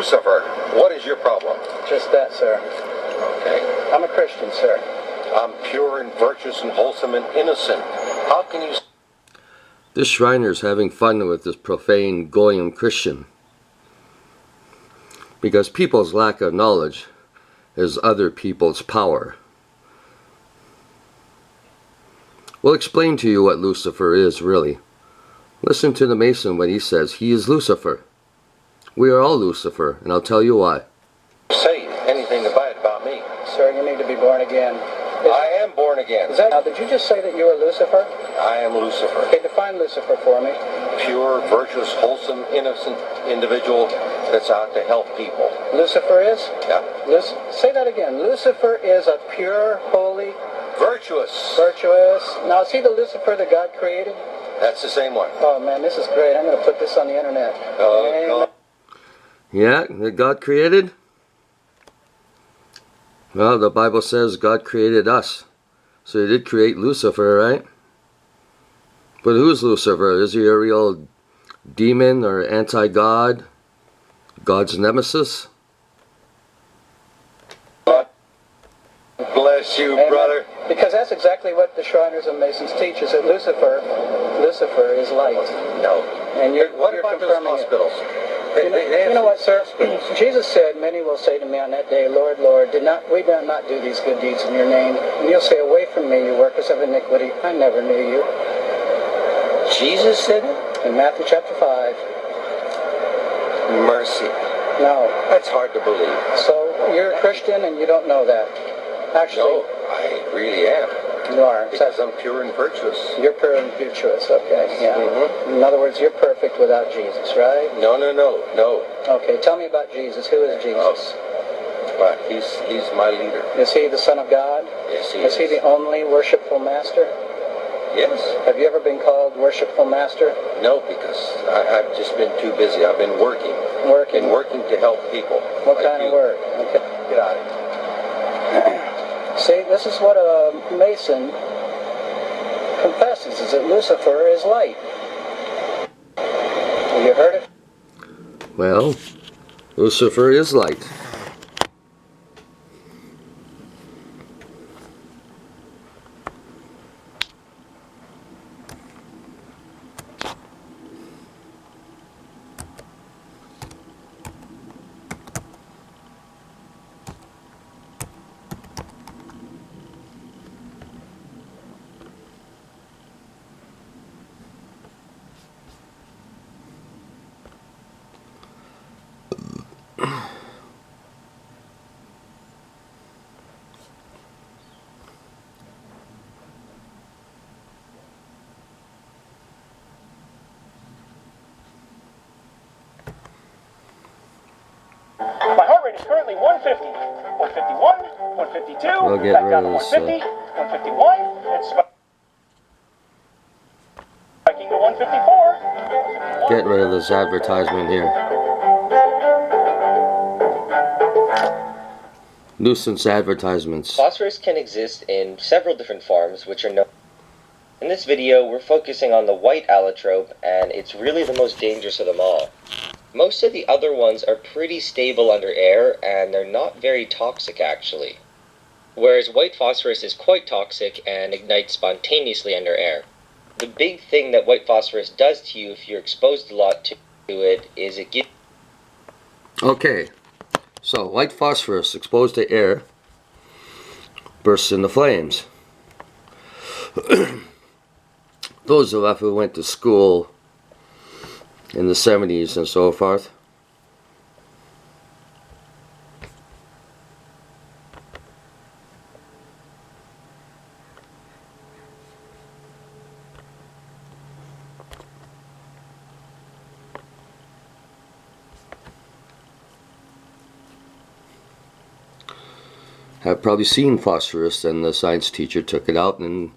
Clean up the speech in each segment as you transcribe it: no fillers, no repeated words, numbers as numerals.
Lucifer, what is your problem? Just that, sir. Okay. I'm a Christian, sir. I'm pure and virtuous and wholesome and innocent. How can you... This Shriner's having fun with this profane Goyim Christian, because people's lack of knowledge is other people's power. We'll explain to you what Lucifer is, really. Listen to the Mason when he says he is Lucifer. We are all Lucifer, and I'll tell you why. Say anything bad about me. Sir, you need to be born again. I am born again. Now, did you just say that you were Lucifer? I am Lucifer. Okay, define Lucifer for me. Pure, virtuous, wholesome, innocent individual that's out to help people. Lucifer is? Yeah. Say that again. Lucifer is a pure, holy... Virtuous. Virtuous. Now, is he the Lucifer that God created? That's the same one. Oh, man, this is great. I'm going to put this on the internet. Oh, Yeah, that God created? Well, the Bible says God created us. So he did create Lucifer, right? But who's Lucifer? Is he a real demon or anti-God? God's nemesis? God bless you, Amen. brother. Because that's exactly what the Shriners and Masons teach, is that Lucifer is light. No. And What you're about those confirming it. hospitals? You know what, sir? Jesus said, many will say to me on that day, Lord, Lord, we did not do these good deeds in your name. And you'll say, away from me, you workers of iniquity. I never knew you. Jesus said it? In Matthew chapter 5. Mercy. No. That's hard to believe. So you're a Christian and you don't know that. Actually, No, I really am. you are. Because I'm pure and virtuous. You're pure and virtuous, okay. Yeah. Mhm. In other words, you're perfect without Jesus, right? No. Okay, tell me about Jesus. Who is Jesus? But he's my leader. Is he the Son of God? Yes, he Is he the only worshipful master? Yes. Have you ever been called worshipful master? No, because I've just been too busy. I've been working. Working. Been working to help people. What like kind you. of work? Okay. Get out of here. See, this is what a Mason confesses, is that Lucifer is light. Have you heard it? Well, Lucifer is light. My heart rate is currently 150, 151, 152, We'll get back rid down of to this, 150, 151, it's spiking to 154. Get rid of this advertisement here. Nuisance advertisements. Phosphorus can exist in several different forms, which are known. In this video, we're focusing on the white allotrope, and it's really the most dangerous of them all. Most of the other ones are pretty stable under air, and they're not very toxic actually. Whereas white phosphorus is quite toxic and ignites spontaneously under air. The big thing that white phosphorus does to you if you're exposed a lot to it is it gives... Okay, so white phosphorus exposed to air bursts into flames. Those of us who went to school in the 70s and so forth have probably seen phosphorus, and the science teacher took it out and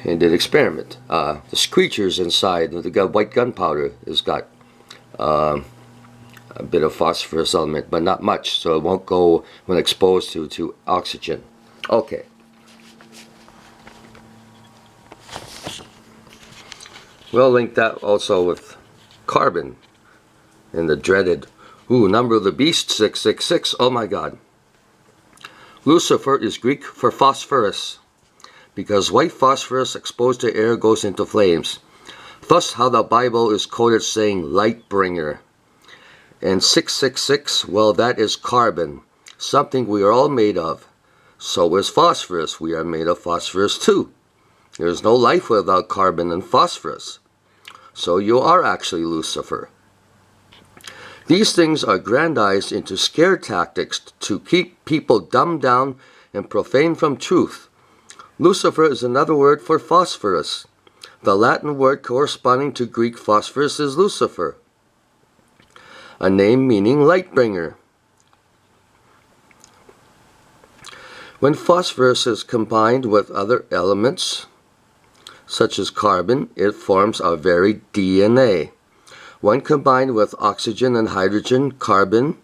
did experiment. The creatures inside, the white gunpowder has got a bit of phosphorus element, but not much, so it won't go when exposed to oxygen. Okay. We'll link that also with carbon in the dreaded Ooh, number of the beast, 666. Oh my God. Lucifer is Greek for phosphorus, because white phosphorus exposed to air goes into flames. Thus how the Bible is quoted saying light bringer. And 666, well, that is carbon, something we are all made of. So is phosphorus. We are made of phosphorus too. There is no life without carbon and phosphorus. So you are actually Lucifer. These things are grandized into scare tactics to keep people dumbed down and profane from truth. Lucifer is another word for phosphorus. The Latin word corresponding to Greek phosphorus is Lucifer, a name meaning light bringer. When phosphorus is combined with other elements, such as carbon, it forms our very DNA. When combined with oxygen and hydrogen, carbon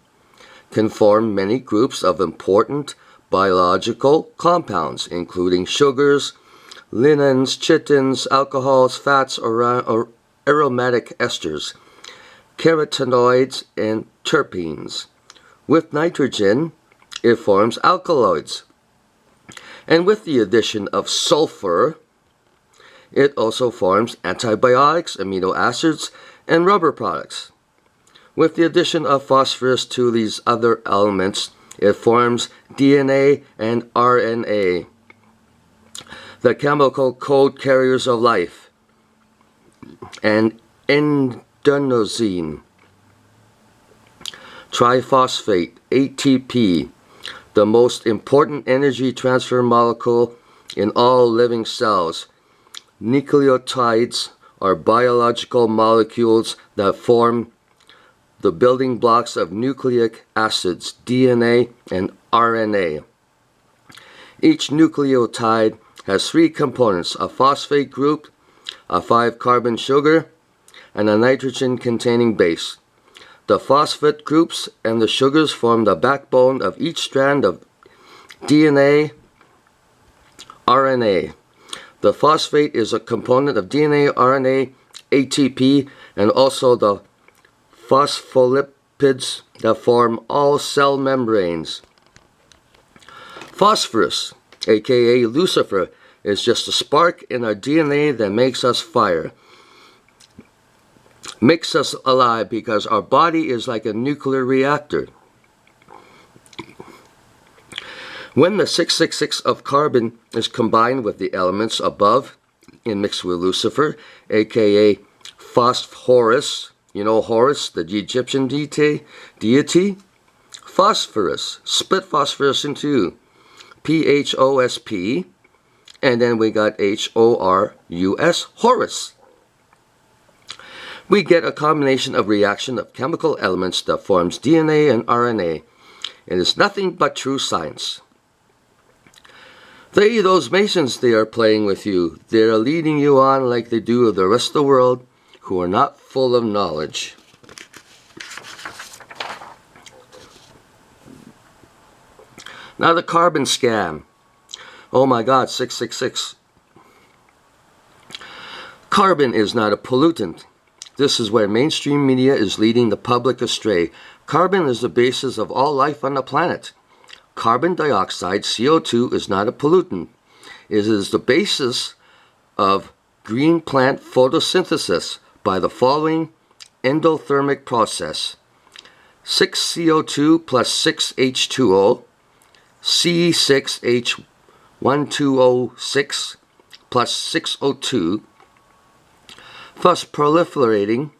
can form many groups of important biological compounds, including sugars, lignans, chitins, alcohols, fats, or aromatic esters, carotenoids, and terpenes. With nitrogen, it forms alkaloids. And with the addition of sulfur, it also forms antibiotics, amino acids, and rubber products. With the addition of phosphorus to these other elements, it forms DNA and RNA, the chemical code carriers of life, and adenosine, triphosphate, ATP, the most important energy transfer molecule in all living cells. Nucleotides are biological molecules that form the building blocks of nucleic acids, DNA and RNA. Each nucleotide has 3 components: a phosphate group, a 5-carbon sugar, and a nitrogen-containing base. The phosphate groups and the sugars form the backbone of each strand of DNA, RNA. The phosphate is a component of DNA, RNA, ATP, and also the phospholipids that form all cell membranes. Phosphorus, aka Lucifer, is just a spark in our DNA that makes us fire. Makes us alive because our body is like a nuclear reactor. When the 666 of carbon is combined with the elements above and mixed with Lucifer, aka Phosphorus, you know Horus, the Egyptian deity? Phosphorus, split phosphorus in 2, PHOSP, and then we got HORUS, Horus. We get a combination of reaction of chemical elements that forms DNA and RNA. It is nothing but true science. Those Masons, they are playing with you. They are leading you on like they do the rest of the world who are not full of knowledge. Now the carbon scam. Oh my God, 666. Carbon is not a pollutant. This is where mainstream media is leading the public astray. Carbon is the basis of all life on the planet. Carbon dioxide, CO2, is not a pollutant. It is the basis of green plant photosynthesis by the following endothermic process. 6CO2 plus 6H2O, C6H12O6 plus 6O2, thus proliferating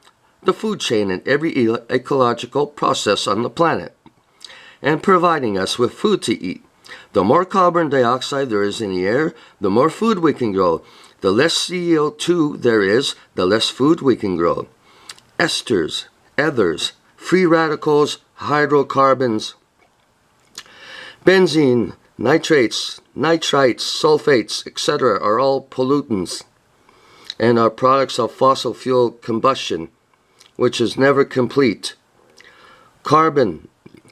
the food chain in every ecological process on the planet, and providing us with food to eat. The more carbon dioxide there is in the air, the more food we can grow. The less CO2 there is, the less food we can grow. Esters, ethers, free radicals, hydrocarbons, benzene, nitrates, nitrites, sulfates, etc. are all pollutants and are products of fossil fuel combustion, which is never complete. Carbon,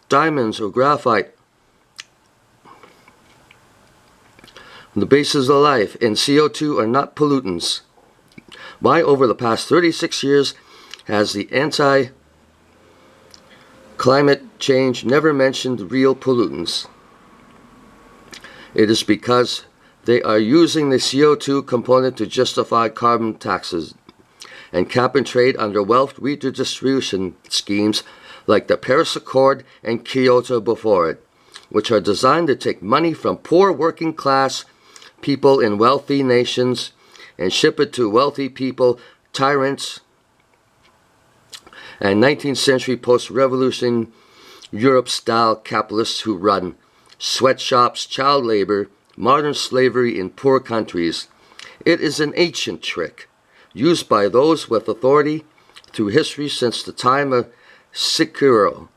diamonds or graphite, the basis of life, and CO2 are not pollutants. Why, over the past 36 years, has the Climate change never mentioned real pollutants. It is because they are using the CO2 component to justify carbon taxes and cap and trade under wealth redistribution schemes like the Paris Accord and Kyoto before it, which are designed to take money from poor working class people in wealthy nations and ship it to wealthy people, tyrants, and 19th century post-revolution Europe-style capitalists who run sweatshops, child labor, modern slavery in poor countries. It is an ancient trick used by those with authority through history since the time of Cicero.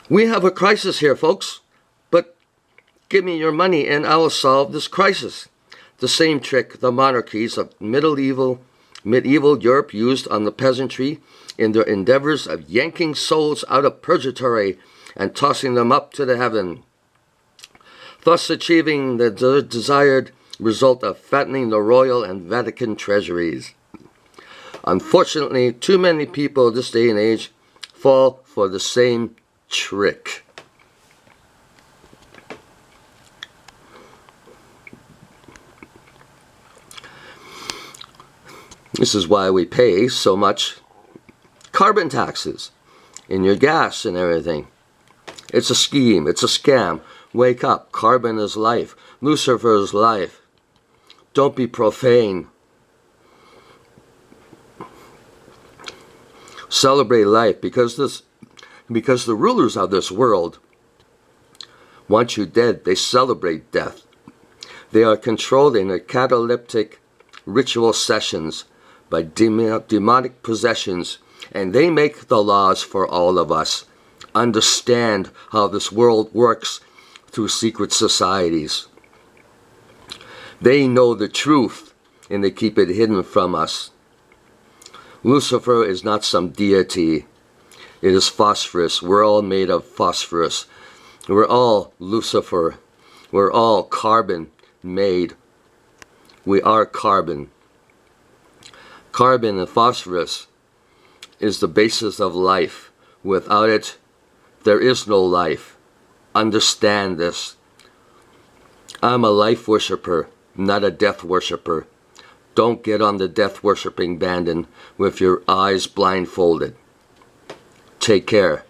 We have a crisis here, folks, but give me your money and I will solve this crisis. The same trick the monarchies of medieval Europe used on the peasantry in their endeavors of yanking souls out of purgatory and tossing them up to the heaven, thus achieving the desired result of fattening the royal and Vatican treasuries. Unfortunately, too many people this day and age fall for the same trick. This is why we pay so much carbon taxes in your gas and everything. It's a scheme. It's a scam. Wake up. Carbon is life. Lucifer is life. Don't be profane. Celebrate life because the rulers of this world want you dead. They celebrate death. They are controlled in their cataleptic ritual sessions by demonic possessions, and they make the laws for all of us. Understand how this world works through secret societies. They know the truth, and they keep it hidden from us. Lucifer is not some deity. It is phosphorus. We're all made of phosphorus. We're all Lucifer. We're all carbon made. We are carbon. Carbon and phosphorus is the basis of life. Without it, there is no life. Understand this. I'm a life worshiper, not a death worshiper. Don't get on the death worshipping bandwagon with your eyes blindfolded. Take care.